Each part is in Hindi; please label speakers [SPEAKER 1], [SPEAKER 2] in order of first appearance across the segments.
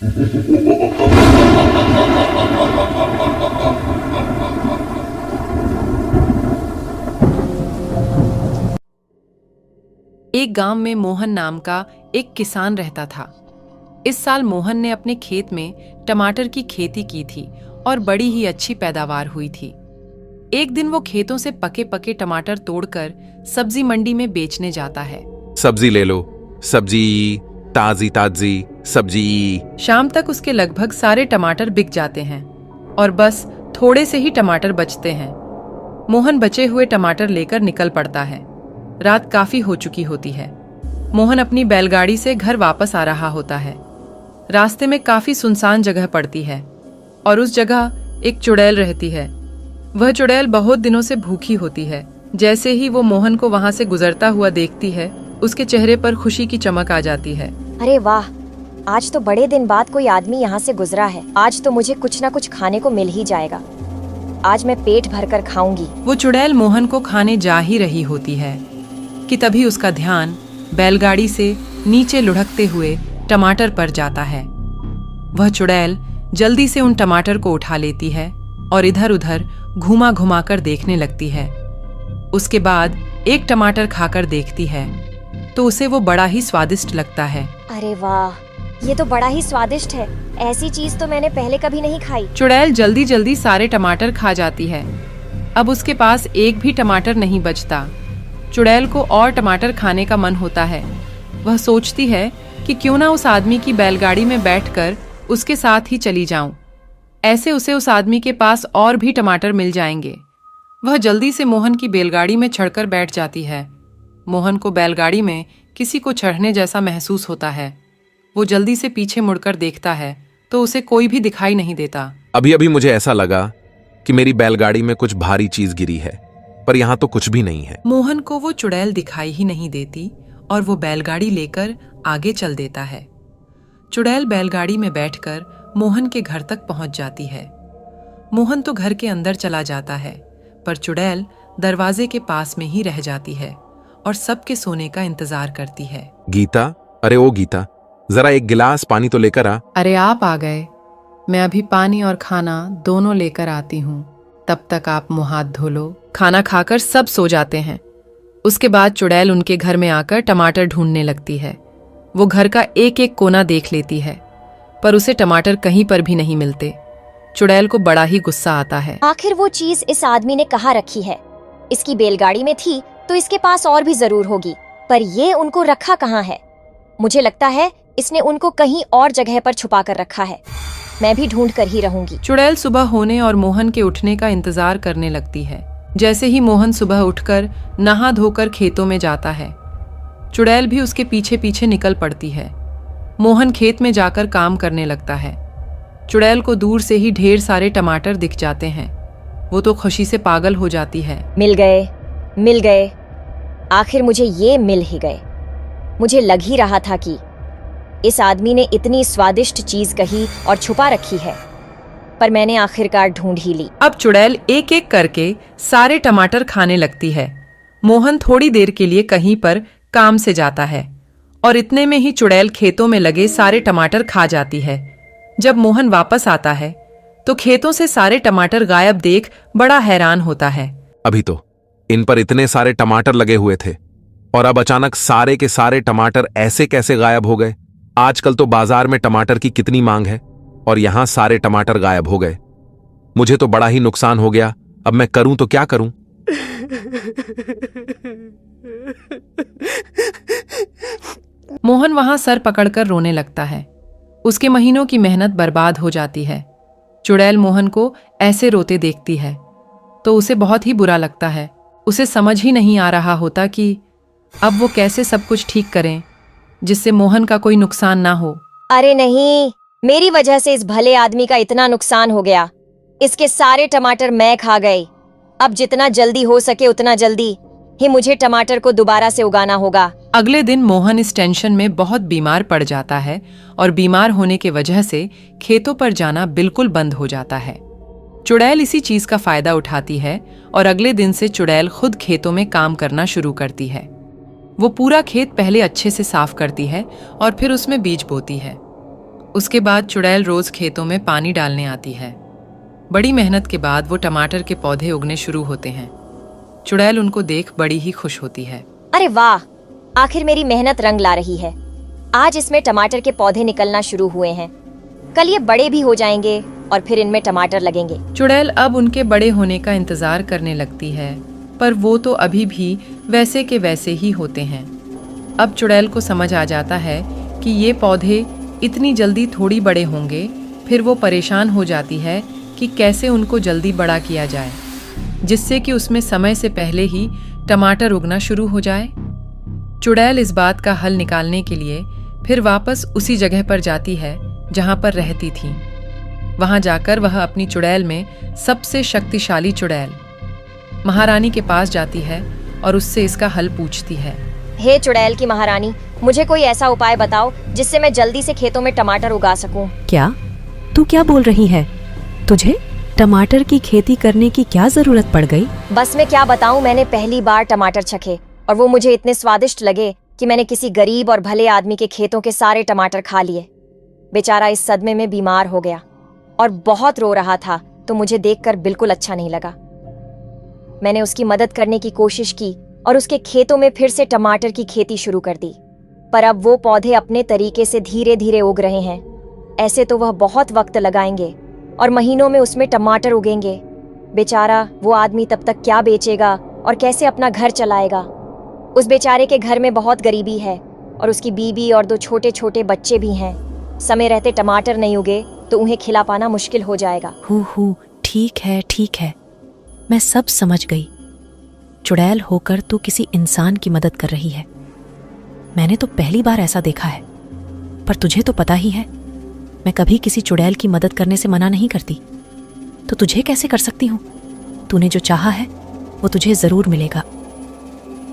[SPEAKER 1] एक गांव में मोहन नाम का एक किसान रहता था। इस साल मोहन ने अपने खेत में टमाटर की खेती की थी और बड़ी ही अच्छी पैदावार हुई थी। एक दिन वो खेतों से पके पके टमाटर तोड़कर सब्जी मंडी में बेचने जाता है।
[SPEAKER 2] सब्जी ले लो, सब्जी, ताजी ताजी सब्जी।
[SPEAKER 1] शाम तक उसके लगभग सारे टमाटर बिक जाते हैं और बस थोड़े से ही टमाटर बचते हैं। मोहन बचे हुए टमाटर लेकर निकल पड़ता है। रात काफी हो चुकी होती है। मोहन अपनी बैलगाड़ी से घर वापस आ रहा होता है। रास्ते में काफी सुनसान जगह पड़ती है और उस जगह एक चुड़ैल रहती है। वह चुड़ैल बहुत दिनों से भूखी होती है। जैसे ही वो मोहन को वहां से गुजरता हुआ देखती है, उसके चेहरे पर खुशी की चमक आ जाती है।
[SPEAKER 3] अरे वाह, आज तो बड़े दिन बाद कोई आदमी यहाँ से गुजरा है। आज तो मुझे कुछ न कुछ खाने को मिल ही जाएगा। आज मैं पेट भरकर खाऊंगी।
[SPEAKER 1] वो चुड़ैल मोहन को खाने जा ही रही होती है कि तभी उसका ध्यान बैलगाड़ी से नीचे लुढ़कते हुए टमाटर पर जाता है। वह चुड़ैल जल्दी से उन टमाटर को उठा लेती है और इधर उधर घुमा घुमा कर देखने लगती है। उसके बाद एक टमाटर खाकर देखती है तो उसे वो बड़ा ही स्वादिष्ट लगता है।
[SPEAKER 3] अरे वाह, ये तो बड़ा ही स्वादिष्ट है। ऐसी चीज तो मैंने पहले कभी नहीं खाई।
[SPEAKER 1] चुड़ैल जल्दी जल्दी सारे टमाटर खा जाती है। अब उसके पास एक भी टमाटर नहीं बचता। चुड़ैल को और टमाटर खाने का मन होता है। वह सोचती है कि क्यों ना उस आदमी की बैलगाड़ी में बैठकर उसके साथ ही चली जाऊं। ऐसे उसे उस आदमी के पास और भी टमाटर मिल जाएंगे। वह जल्दी से मोहन की बैलगाड़ी में चढ़कर बैठ जाती है। मोहन को बैलगाड़ी में किसी को चढ़ने जैसा महसूस होता है। वो जल्दी से पीछे मुड़कर देखता है तो उसे कोई भी दिखाई नहीं देता।
[SPEAKER 2] अभी अभी मुझे ऐसा लगा कि मेरी बैलगाड़ी में कुछ भारी चीज गिरी है, पर यहाँ तो कुछ भी नहीं है।
[SPEAKER 1] मोहन को वो चुड़ैल दिखाई ही नहीं देती और वो बैलगाड़ी लेकर आगे चल देता है। चुड़ैल बैलगाड़ी में बैठकर मोहन के घर तक पहुंच जाती है। मोहन तो घर के अंदर चला जाता है, पर चुड़ैल दरवाजे के पास में ही रह जाती है और सबके सोने का इंतजार करती है।
[SPEAKER 2] गीता, अरे ओ गीता, जरा एक गिलास पानी तो लेकर आ।
[SPEAKER 1] अरे आप आ गए। मैं अभी पानी और खाना दोनों लेकर आती हूँ। तब तक आप मुंह हाथ धो लो। खाना खाकर सब सो जाते हैं। उसके बाद चुड़ैल उनके घर में आकर टमाटर ढूंढने लगती है। वो घर का एक एक कोना देख लेती है, पर उसे टमाटर कहीं पर भी नहीं मिलते। चुड़ैल को बड़ा ही गुस्सा आता है।
[SPEAKER 3] आखिर वो चीज इस आदमी ने कहाँ रखी है? इसकी बैलगाड़ी में थी तो इसके पास और भी जरूर होगी, पर ये उनको रखा कहाँ है? मुझे लगता है इसने उनको कहीं और जगह पर छुपा कर रखा है। मैं भी ढूंढ कर ही रहूंगी।
[SPEAKER 1] चुड़ैल सुबह होने और मोहन के उठने का इंतजार करने लगती है। जैसे ही मोहन सुबह उठकर नहा धोकर खेतों में जाता है, चुड़ैल भी उसके पीछे पीछे निकल पड़ती है। मोहन खेत में जाकर काम करने लगता है। चुड़ैल को दूर से ही ढेर सारे टमाटर दिख जाते हैं। वो तो खुशी से पागल हो जाती है।
[SPEAKER 3] मिल गए, मिल गए। आखिर मुझे ये मिल ही गए। मुझे लग ही रहा था कि इस आदमी ने इतनी स्वादिष्ट चीज कही और छुपा रखी है, पर मैंने आखिरकार ढूंढ ही ली।
[SPEAKER 1] अब चुड़ैल एक एक करके सारे टमाटर खाने लगती है। मोहन थोड़ी देर के लिए कहीं पर काम से जाता है और इतने में ही चुड़ैल खेतों में लगे सारे टमाटर खा जाती है। जब मोहन वापस आता है तो खेतों से सारे टमाटर गायब देख बड़ा हैरान होता है।
[SPEAKER 2] अभी तो इन पर इतने सारे टमाटर लगे हुए थे और अब अचानक सारे के सारे टमाटर ऐसे कैसे गायब हो गए? आजकल तो बाजार में टमाटर की कितनी मांग है और यहां सारे टमाटर गायब हो गए। मुझे तो बड़ा ही नुकसान हो गया। अब मैं करूं तो क्या करूं?
[SPEAKER 1] मोहन वहां सर पकड़कर रोने लगता है। उसके महीनों की मेहनत बर्बाद हो जाती है। चुड़ैल मोहन को ऐसे रोते देखती है तो उसे बहुत ही बुरा लगता है। उसे समझ ही नहीं आ रहा होता कि अब वो कैसे सब कुछ ठीक करें जिससे मोहन का कोई नुकसान ना हो।
[SPEAKER 3] अरे नहीं, मेरी वजह से इस भले आदमी का इतना नुकसान हो गया। इसके सारे टमाटर मैं खा गई। अब जितना जल्दी हो सके उतना जल्दी ही मुझे टमाटर को दोबारा से उगाना होगा।
[SPEAKER 1] अगले दिन मोहन इस टेंशन में बहुत बीमार पड़ जाता है और बीमार होने के वजह से खेतों पर जाना बिल्कुल बंद हो जाता है। चुड़ैल इसी चीज का फायदा उठाती है और अगले दिन से चुड़ैल खुद खेतों में काम करना शुरू करती है। वो पूरा खेत पहले अच्छे से साफ करती है और फिर उसमें बीज बोती है। उसके बाद चुड़ैल रोज खेतों में पानी डालने आती है। बड़ी मेहनत के बाद वो टमाटर के पौधे उगने शुरू होते हैं। चुड़ैल उनको देख बड़ी ही खुश होती है।
[SPEAKER 3] अरे वाह, आखिर मेरी मेहनत रंग ला रही है। आज इसमें टमाटर के पौधे निकलना शुरू हुए हैं। कल ये बड़े भी हो जाएंगे और फिर इनमें टमाटर लगेंगे।
[SPEAKER 1] चुड़ैल अब उनके बड़े होने का इंतजार करने लगती है, पर वो तो अभी भी वैसे के वैसे ही होते हैं। अब चुड़ैल को समझ आ जाता है कि ये पौधे इतनी जल्दी थोड़ी बड़े होंगे। फिर वो परेशान हो जाती है कि कैसे उनको जल्दी बड़ा किया जाए, जिससे कि उसमें समय से पहले ही टमाटर उगना शुरू हो जाए। चुड़ैल इस बात का हल निकालने के लिए फिर वापस उसी जगह पर जाती है जहां पर रहती थी। वहां जाकर वह अपनी चुड़ैल में सबसे शक्तिशाली चुड़ैल महारानी के पास जाती है और उससे इसका हल पूछती है।
[SPEAKER 3] हे चुड़ैल की महारानी, मुझे कोई ऐसा उपाय बताओ जिससे मैं जल्दी से खेतों में टमाटर उगा सकूं।
[SPEAKER 4] क्या? तू क्या बोल रही है? तुझे टमाटर की खेती करने की क्या जरूरत पड़ गई?
[SPEAKER 3] बस मैं क्या बताऊं, मैंने पहली बार टमाटर चखे और वो मुझे इतने स्वादिष्ट लगे कि मैंने किसी गरीब और भले आदमी के खेतों के सारे टमाटर खा लिए। बेचारा इस सदमे में बीमार हो गया और बहुत रो रहा था, तो मुझे देखकर बिल्कुल अच्छा नहीं लगा। मैंने उसकी मदद करने की कोशिश की और उसके खेतों में फिर से टमाटर की खेती शुरू कर दी, पर अब वो पौधे अपने तरीके से धीरे धीरे उग रहे हैं। ऐसे तो वह बहुत वक्त लगाएंगे और महीनों में उसमें टमाटर उगेंगे। बेचारा वो आदमी तब तक क्या बेचेगा और कैसे अपना घर चलाएगा। उस बेचारे के घर में बहुत गरीबी है और उसकी बीवी और 2 छोटे छोटे बच्चे भी हैं। समय रहते टमाटर नहीं उगे तो उन्हें खिला पाना मुश्किल हो जाएगा।
[SPEAKER 4] ठीक है, मैं सब समझ गई। चुड़ैल होकर तू किसी इंसान की मदद कर रही है। मैंने तो पहली बार ऐसा देखा है, पर तुझे तो पता ही है मैं कभी किसी चुड़ैल की मदद करने से मना नहीं करती, तो तुझे कैसे कर सकती हूँ? तूने जो चाहा है वो तुझे जरूर मिलेगा।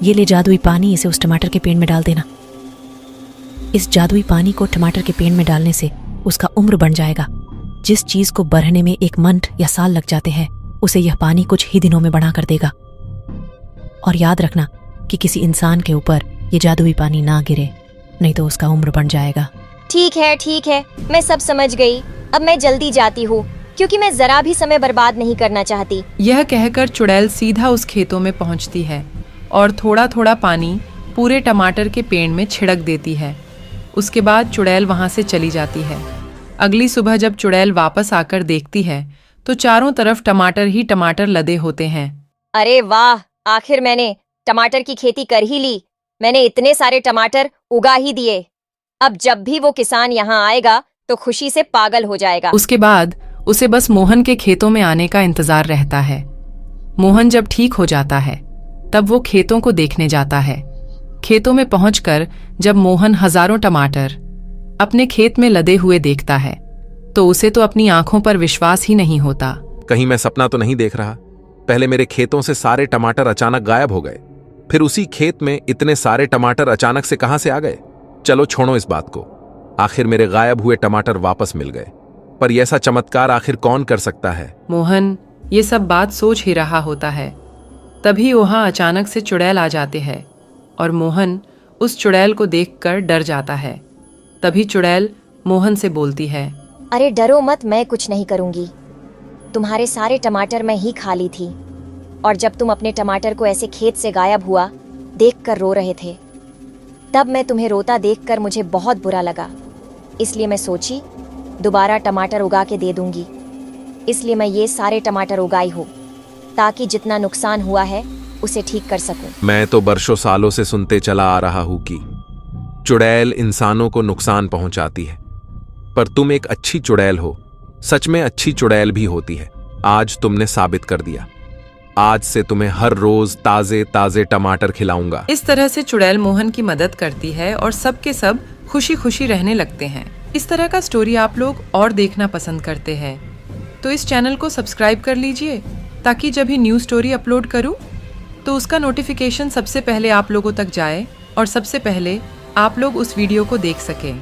[SPEAKER 4] ये ले जादुई पानी, इसे उस टमाटर के पेड़ में डाल देना। इस जादुई पानी को टमाटर के पेड़ में डालने से उसका उम्र बढ़ जाएगा। जिस चीज को बढ़ने में 1 मंथ या साल लग जाते हैं, उसे यह पानी कुछ ही दिनों में बढ़ा कर देगा। और याद रखना कि किसी इंसान के ऊपर ये जादुई पानी ना गिरे, नहीं तो उसका उम्र बढ़ जाएगा।
[SPEAKER 3] ठीक है, मैं सब समझ गई। अब मैं जल्दी जाती हूँ क्योंकि मैं जरा भी समय बर्बाद नहीं करना चाहती।
[SPEAKER 1] यह कहकर चुड़ैल सीधा उस खेतों में पहुंचती है और थोड़ा थोड़ा पानी पूरे टमाटर के पेड़ में छिड़क देती है। उसके बाद चुड़ैल वहां से चली जाती है। अगली सुबह जब चुड़ैल वापस आकर देखती है तो चारों तरफ टमाटर ही टमाटर लदे होते हैं।
[SPEAKER 3] अरे वाह, आखिर मैंने टमाटर की खेती कर ही ली। मैंने इतने सारे टमाटर उगा ही दिए। अब जब भी वो किसान यहाँ आएगा तो खुशी से पागल हो जाएगा।
[SPEAKER 1] उसके बाद उसे बस मोहन के खेतों में आने का इंतजार रहता है। मोहन जब ठीक हो जाता है तब वो खेतों को देखने जाता है। खेतों में पहुंचकर जब मोहन हजारों टमाटर अपने खेत में लदे हुए देखता है तो उसे तो अपनी आंखों पर विश्वास ही नहीं होता।
[SPEAKER 2] कहीं मैं सपना तो नहीं देख रहा? पहले मेरे खेतों से सारे टमाटर अचानक गायब हो गए, फिर उसी खेत में इतने सारे टमाटर अचानक से कहां से आ गए? चलो छोड़ो इस बात को। आखिर मेरे गायब हुए टमाटर वापस मिल गए, पर यह ऐसा चमत्कार आखिर कौन कर सकता है?
[SPEAKER 1] मोहन ये सब बात सोच ही रहा होता है। तभी वहां अचानक से चुड़ैल आ जाते हैं और मोहन उस चुड़ैल को देखकर डर जाता है। तभी चुड़ैल मोहन से बोलती है,
[SPEAKER 3] अरे डरो मत, मैं कुछ नहीं करूंगी। तुम्हारे सारे टमाटर मैं ही खा ली थी और जब तुम अपने टमाटर को ऐसे खेत से गायब हुआ देखकर रो रहे थे, तब मैं तुम्हें रोता देखकर मुझे बहुत बुरा लगा। इसलिए मैं सोची दोबारा टमाटर उगा के दे दूंगी। इसलिए मैं ये सारे टमाटर उगाई हूँ ताकि जितना नुकसान हुआ है उसे ठीक कर सकूं।
[SPEAKER 2] मैं तो बरसों सालों से सुनते चला आ रहा हूं कि चुड़ैल इंसानों को नुकसान पहुंचाती है, पर तुम एक अच्छी चुड़ैल हो। सच में अच्छी चुड़ैल भी होती है। आज तुमने साबित कर दिया। आज से तुम्हें हर रोज ताजे ताजे टमाटर खिलाऊंगा।
[SPEAKER 1] इस तरह से चुड़ैल मोहन की मदद करती है और सब के सब खुशी खुशी रहने लगते हैं। इस तरह का स्टोरी आप लोग और देखना पसंद करते हैं तो इस चैनल को सब्सक्राइब कर लीजिए, ताकि जब भी न्यू स्टोरी अपलोड करूं तो उसका नोटिफिकेशन सबसे पहले आप लोगों तक जाए और सबसे पहले आप लोग उस वीडियो को देख सकें।